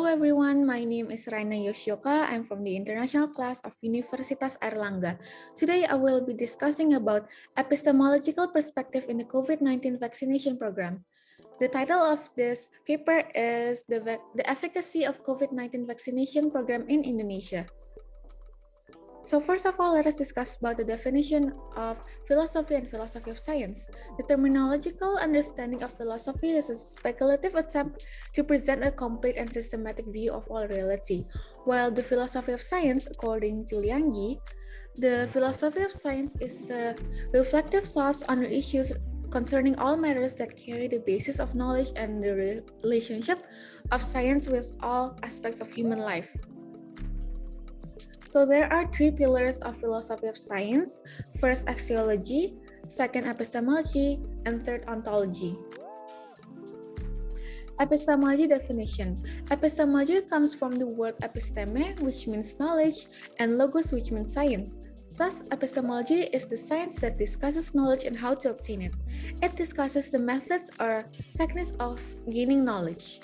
everyone, my name is Raina Yoshioka. I'm from the international class of Universitas Airlangga. Today I will be discussing about epistemological perspective in the COVID-19 vaccination program. The title of this paper is the efficacy of COVID-19 vaccination program in Indonesia. So first of all, let us discuss about the definition of philosophy and philosophy of science. The terminological understanding of philosophy is a speculative attempt to present a complete and systematic view of all reality, while the philosophy of science, according to Liang Yi, the philosophy of science is a reflective thoughts on issues concerning all matters that carry the basis of knowledge and the relationship of science with all aspects of human life. So there are three pillars of philosophy of science. First, axiology, second, epistemology, and third, ontology. Epistemology definition. Epistemology comes from the word episteme, which means knowledge, and logos, which means science. Thus, epistemology is the science that discusses knowledge and how to obtain it. It discusses the methods or techniques of gaining knowledge.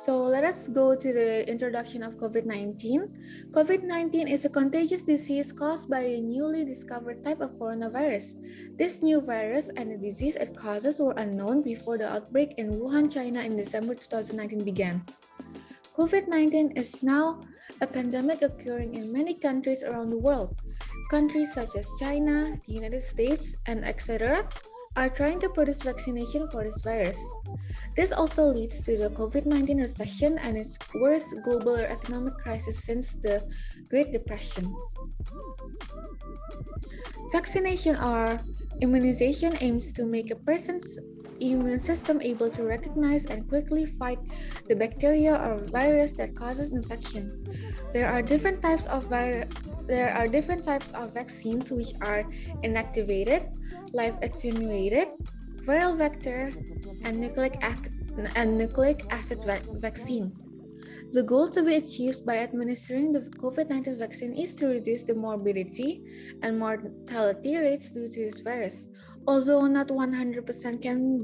So let us go to the introduction of COVID-19. COVID-19 is a contagious disease caused by a newly discovered type of coronavirus. This new virus and the disease it causes were unknown before the outbreak in Wuhan, China in December 2019 began. COVID-19 is now a pandemic occurring in many countries around the world. Countries such as China, the United States, and etc. are trying to produce vaccination for this virus. This also leads to the COVID-19 recession and its worst global economic crisis since the Great Depression. Vaccination or immunization aims to make a person's immune system able to recognize and quickly fight the bacteria or virus that causes infection. There are different types of vaccines which are inactivated, live attenuated, viral vector, and nucleic acid vaccine. The goal to be achieved by administering the COVID-19 vaccine is to reduce the morbidity and mortality rates due to this virus. Although not 100% can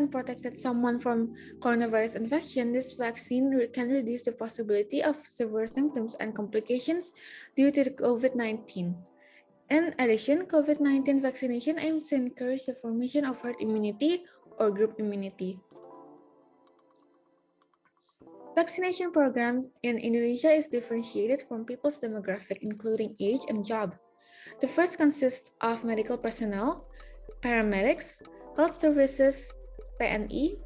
protect someone from coronavirus infection, this vaccine can reduce the possibility of severe symptoms and complications due to the COVID-19. In addition, COVID-19 vaccination aims to encourage the formation of herd immunity or group immunity. Vaccination programs in Indonesia is differentiated from people's demographic, including age and job. The first consists of medical personnel, paramedics, health services, PNI,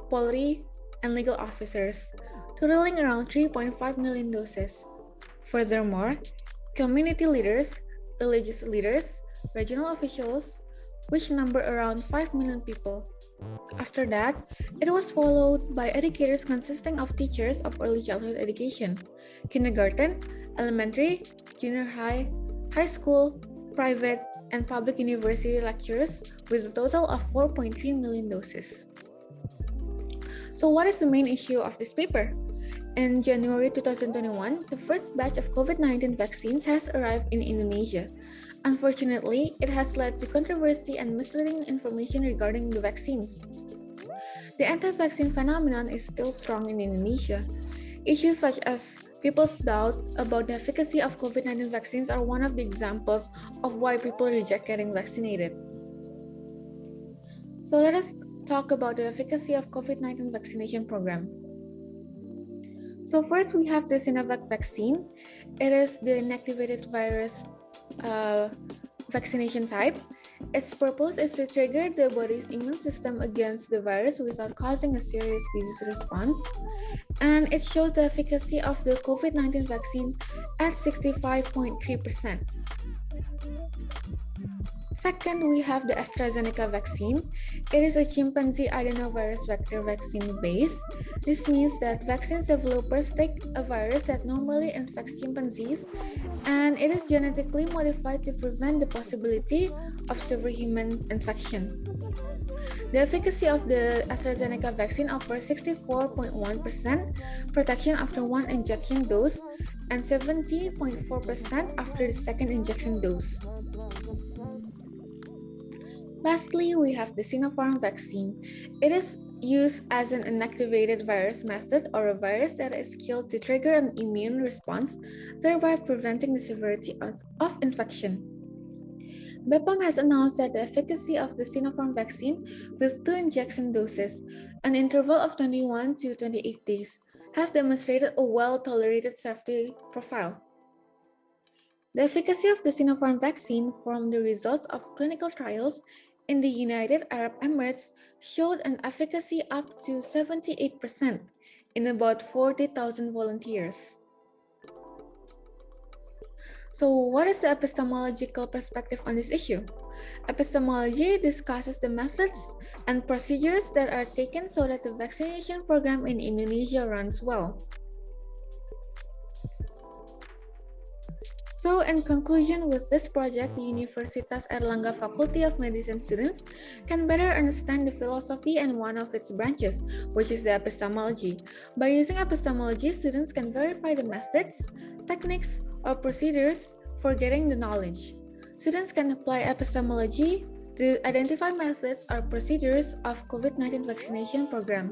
Polri, and legal officers, totaling around 3.5 million doses. Furthermore, community leaders, religious leaders, regional officials, which number around 5 million people. After that, it was followed by educators consisting of teachers of early childhood education, kindergarten, elementary, junior high, high school, private, and public university lecturers with a total of 4.3 million doses. So what is the main issue of this paper? In January 2021, the first batch of COVID-19 vaccines has arrived in Indonesia. Unfortunately, it has led to controversy and misleading information regarding the vaccines. The anti-vaccine phenomenon is still strong in Indonesia. Issues such as people's doubt about the efficacy of COVID-19 vaccines are one of the examples of why people reject getting vaccinated. So let us talk about the efficacy of COVID-19 vaccination program. So first we have the Sinovac vaccine. It is the inactivated virus vaccination type. Its purpose is to trigger the body's immune system against the virus without causing a serious disease response. And it shows the efficacy of the COVID-19 vaccine at 65.3%. Second, we have the AstraZeneca vaccine. It is a chimpanzee adenovirus vector vaccine base. This means that vaccine developers take a virus that normally infects chimpanzees and it is genetically modified to prevent the possibility of severe human infection. The efficacy of the AstraZeneca vaccine offers 64.1% protection after one injection dose and 70.4% after the second injection dose. Lastly, we have the Sinopharm vaccine. It is used as an inactivated virus method or a virus that is killed to trigger an immune response, thereby preventing the severity of infection. BEPAM has announced that the efficacy of the Sinopharm vaccine with 2 injection doses, an interval of 21 to 28 days, has demonstrated a well-tolerated safety profile. The efficacy of the Sinopharm vaccine from the results of clinical trials in the United Arab Emirates showed an efficacy up to 78% in about 40,000 volunteers. So, what is the epistemological perspective on this issue? Epistemology discusses the methods and procedures that are taken so that the vaccination program in Indonesia runs well. So, in conclusion, with this project, the Universitas Airlangga Faculty of Medicine students can better understand the philosophy and one of its branches, which is the epistemology. By using epistemology, students can verify the methods, techniques, or procedures for getting the knowledge. Students can apply epistemology to identify methods or procedures of COVID-19 vaccination program.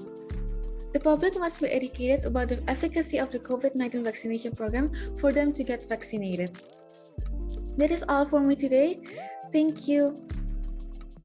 The public must be educated about the efficacy of the COVID-19 vaccination program for them to get vaccinated. That is all for me today. Thank you.